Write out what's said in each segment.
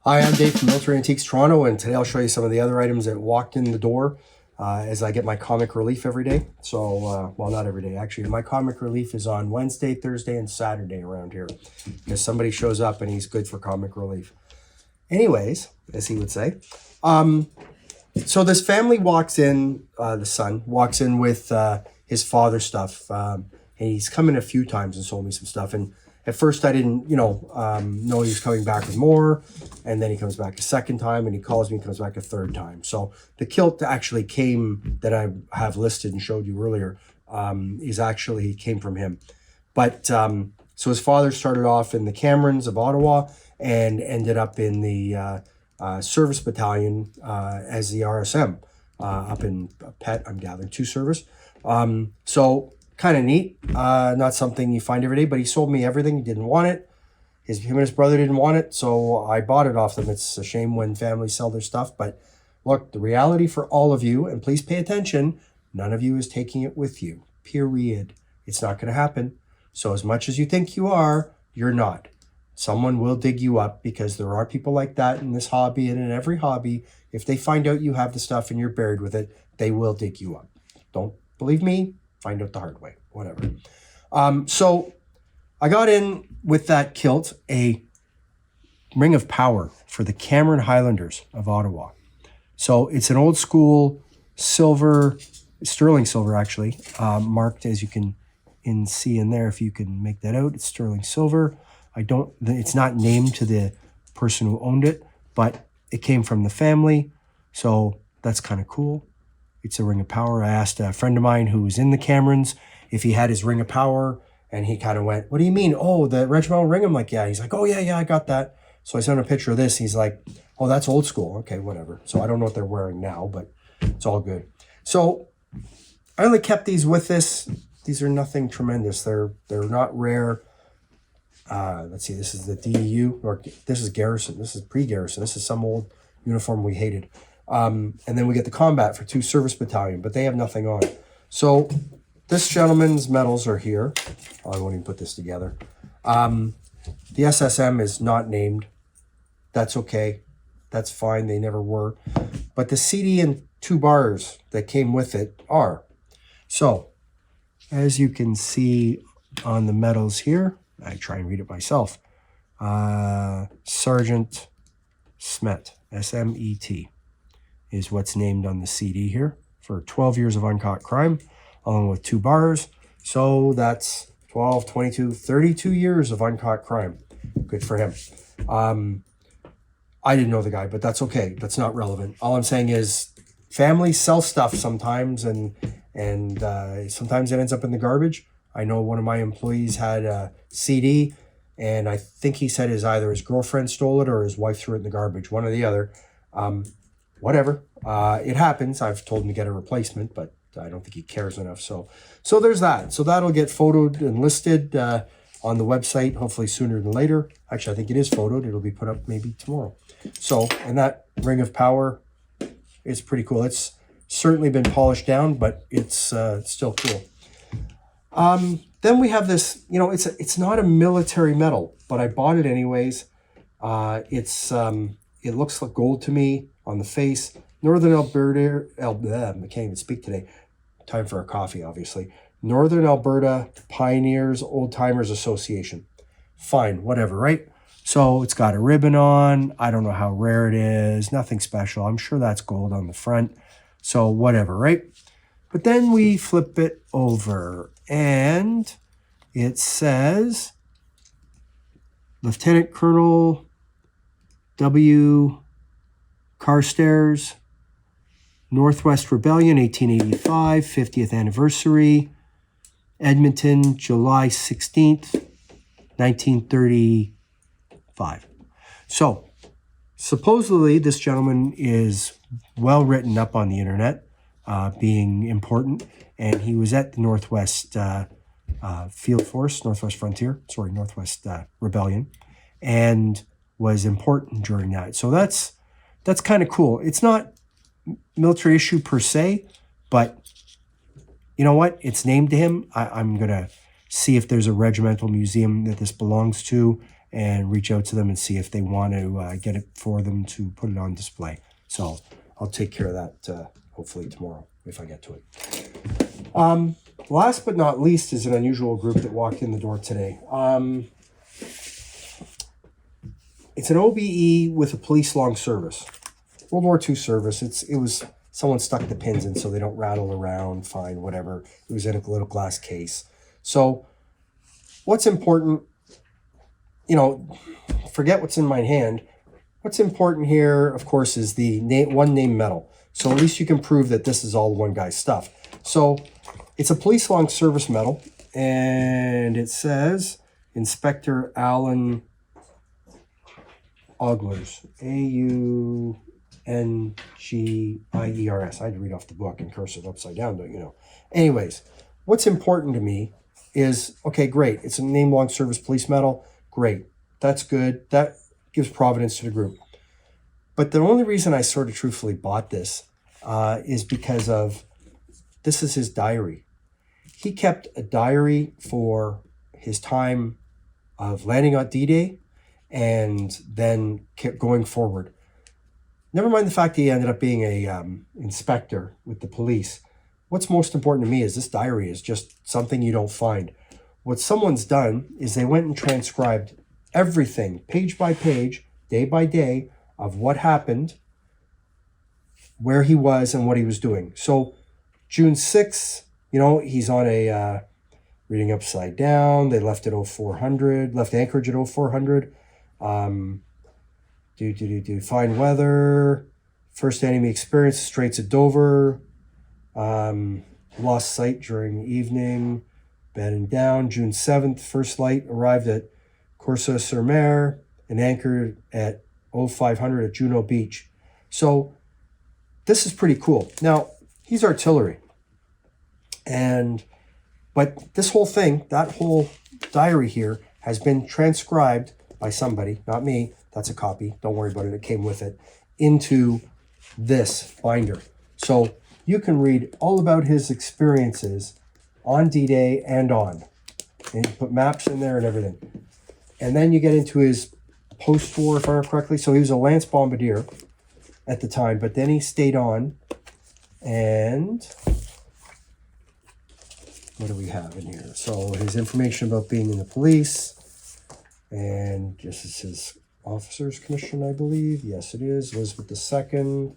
Hi, I'm Dave from Military Antiques Toronto, and today I'll show you some of the other items that walked in the door as I get my comic relief every day. So, well, not every day, actually. My comic relief is on Wednesday, Thursday, and Saturday around here because somebody shows up and he's good for comic relief. Anyways, as he would say. So this family walks in, the son walks in with his father's stuff. And he's come in a few times and sold me some stuff. And at first I didn't, know he was coming back with more. And then he comes back a second time and he calls me and comes back a third time. So the kilt actually came, that I have listed and showed you earlier, came from him. But so his father started off in the Camerons of Ottawa and ended up in the service battalion as the RSM up in Pet, I'm gathering, 2 service. So kind of neat, not something you find every day, but he sold me everything. He didn't want it. Him and his brother didn't want it, so I bought it off them. It's a shame when families sell their stuff, but look, the reality for all of you, and please pay attention, none of you is taking it with you, period. It's not going to happen. So as much as you think you are, you're not. Someone will dig you up because there are people like that in this hobby and in every hobby. If they find out you have the stuff and you're buried with it, they will dig you up. Don't believe me? Find out the hard way, whatever. So I got in with that kilt, a ring of power for the Cameron Highlanders of Ottawa. So it's an old school silver, sterling silver actually, marked as you can see in there if you can make that out. It's sterling silver. It's not named to the person who owned it, but it came from the family. So that's kind of cool. It's a ring of power. I asked a friend of mine who was in the Camerons if he had his ring of power, and he kind of went, "What do you mean? Oh, the regimental ring?" I'm like, "Yeah." He's like, "Oh, yeah, I got that." So I sent him a picture of this. He's like, "Oh, that's old school." Okay, whatever. So I don't know what they're wearing now, but it's all good. So I only kept these with this. These are nothing tremendous. They're not rare. Let's see, this is the DEU, or this is garrison. This is pre-garrison. This is some old uniform we hated. And then we get the combat for 2 service battalion, but they have nothing on. So this gentleman's medals are here. Oh, I won't even put this together. The SSM is not named. That's okay. That's fine. They never were. But the CD and 2 bars that came with it are. So as you can see on the medals here, I try and read it myself. Sergeant Smet, S-M-E-T, is what's named on the CD here for 12 years of uncaught crime, along with 2 bars. So that's 12, 22, 32 years of uncaught crime. Good for him. I didn't know the guy, but that's okay. That's not relevant. All I'm saying is families sell stuff sometimes, and sometimes it ends up in the garbage. I know one of my employees had a CD, and I think he said either his girlfriend stole it or his wife threw it in the garbage, one or the other. Whatever. It happens. I've told him to get a replacement, but I don't think he cares enough. So there's that. So that'll get photoed and listed on the website, hopefully sooner than later. Actually, I think it is photoed. It'll be put up maybe tomorrow. So, and that ring of power is pretty cool. It's certainly been polished down, but it's still cool. Then we have this, it's not a military medal, but I bought it anyways. It looks like gold to me on the face. Northern Alberta, I can't even speak today. Time for a coffee, obviously. Northern Alberta Pioneers Old Timers Association. Fine, whatever, right? So it's got a ribbon on. I don't know how rare it is. Nothing special. I'm sure that's gold on the front. So whatever, right? But then we flip it over and it says Lieutenant Colonel W. Carstairs, Northwest Rebellion, 1885, 50th anniversary, Edmonton, July 16th, 1935. So supposedly this gentleman is well written up on the internet, being important, and he was at the Northwest Field Force, Northwest Rebellion, and was important during that. So that's kind of cool. It's not military issue per se, but you know what? It's named to him. I'm going to see if there's a regimental museum that this belongs to and reach out to them and see if they want to get it for them to put it on display. So I'll take care of that hopefully tomorrow if I get to it. Last but not least is an unusual group that walked in the door today. It's an OBE with a police long service. World War II service. It was someone stuck the pins in so they don't rattle around, fine, whatever. It was in a little glass case. So what's important, forget what's in my hand. What's important here, of course, is the one name medal. So at least you can prove that this is all one guy's stuff. So it's a police long service medal, and it says Inspector Alan Aungiers, Aungiers. I had to read off the book in cursive upside down, don't you know? Anyways, what's important to me is, okay, great. It's a name long service police medal. Great. That's good. That gives provenance to the group. But the only reason I sort of truthfully bought this is because of, this is his diary. He kept a diary for his time of landing on D-Day and then kept going forward. Never mind the fact that he ended up being a inspector with the police. What's most important to me is this diary is just something you don't find. What someone's done is they went and transcribed everything, page by page, day by day, of what happened, where he was, and what he was doing. So June 6th, he's on a reading upside down. They left at 0400, left anchorage at 0400. Fine weather, first enemy experience, Straits of Dover, lost sight during evening, bedding down. June 7th, first light, arrived at Courseulles-sur-Mer and anchored at 0500 at Juno Beach. So this is pretty cool. Now, he's artillery. But this whole thing, that whole diary here, has been transcribed by somebody, not me, that's a copy, don't worry about it, it came with it, into this binder. So you can read all about his experiences on D-Day and on. And you put maps in there and everything. And then you get into his post-war, if I remember correctly. So he was a Lance Bombardier at the time, but then he stayed on. And what do we have in here? So his information about being in the police. And this is his officer's commission, I believe. Yes, it is. Elizabeth II.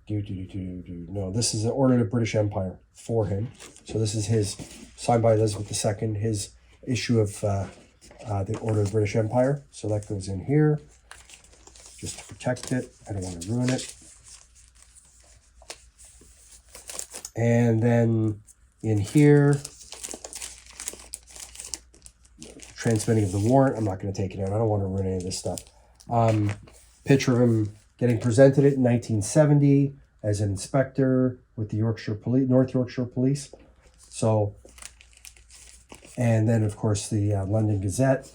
No, this is the Order of the British Empire for him. So this is his, signed by Elizabeth II, his issue of the Order of the British Empire. So that goes in here, just to protect it. I don't want to ruin it. And then in here, transmitting of the warrant. I'm not going to take it out. I don't want to ruin any of this stuff. Picture of him getting presented it in 1970 as an inspector with the Yorkshire Police, North Yorkshire Police. So, and then of course the London Gazette.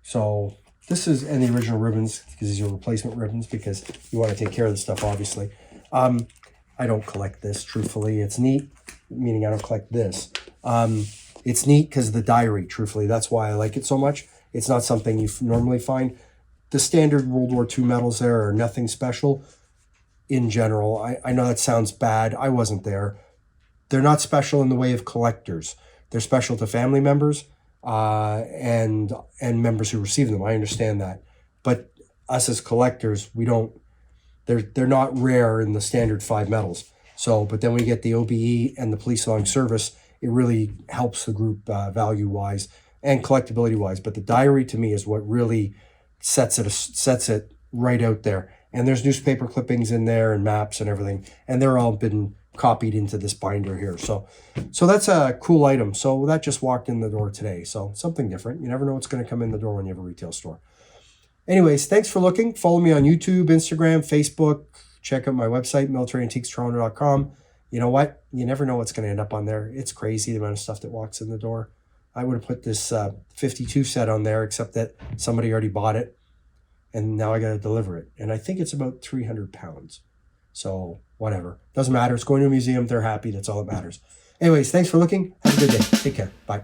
So this is, and the original ribbons, because these are replacement ribbons, because you want to take care of this stuff, obviously. I don't collect this, truthfully. It's neat, meaning I don't collect this. It's neat because of the diary, truthfully. That's why I like it so much. It's not something you normally find. The standard World War II medals there are nothing special in general. I know that sounds bad. I wasn't there. They're not special in the way of collectors. They're special to family members and members who receive them. I understand that. But us as collectors, we don't, they're not rare in the standard 5 medals. So, but then we get the OBE and the police long service, it really helps the group value-wise and collectability-wise. But the diary, to me, is what really sets it right out there. And there's newspaper clippings in there and maps and everything. And they're all been copied into this binder here. So that's a cool item. So that just walked in the door today. So something different. You never know what's going to come in the door when you have a retail store. Anyways, thanks for looking. Follow me on YouTube, Instagram, Facebook. Check out my website, militaryantiquestoronto.com. You know what? You never know what's going to end up on there. It's crazy the amount of stuff that walks in the door. I would have put this 52 set on there, except that somebody already bought it. And now I got to deliver it. And I think it's about 300 pounds. So whatever. Doesn't matter. It's going to a museum. They're happy. That's all that matters. Anyways, thanks for looking. Have a good day. Take care. Bye.